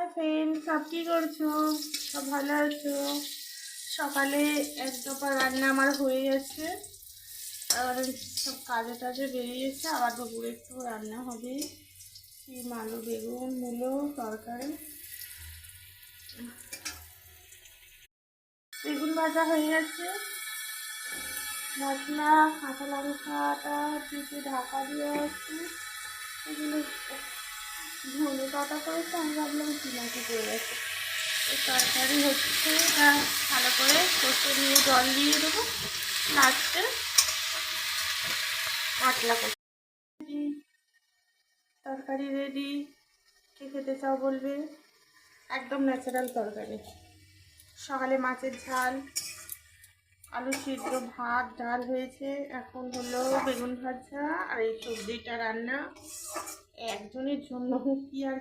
Hi friend, সব কী করছো? সব ভালো আছো? সকালে এক দফা রান্না আমার হয়ে গেছে। আর সব কাজে টাজে বেরিয়েছে, আবার দুপুরে একটু রান্না হবে। শিম আলু বেগুন মূলো তরকারি। বেগুন ভাজা হয়ে গেছে, মশলা কাঁচা লঙ্কাটা দিয়ে ঢাকা দিয়ে আছে। এগুলো ধনে পাতা করেছে, আমি ভাবলাম চিনাকি করে গেছে। এই তরকারি হচ্ছে, এটা ভালো করে কষে নিয়ে জল দিয়ে দেবো লাস্টে পাতলা করে। তরকারি রেডি। কে খেতে চাও বলবে? একদম ন্যাচারাল তরকারি। সকালে মাছের ঝাল, আলু সিদ্ধ, ভাত ডাল হয়েছে, এখন হলো বেগুন ভাজা আর এই সবজিটা রান্না। একজনের জন্য কি আর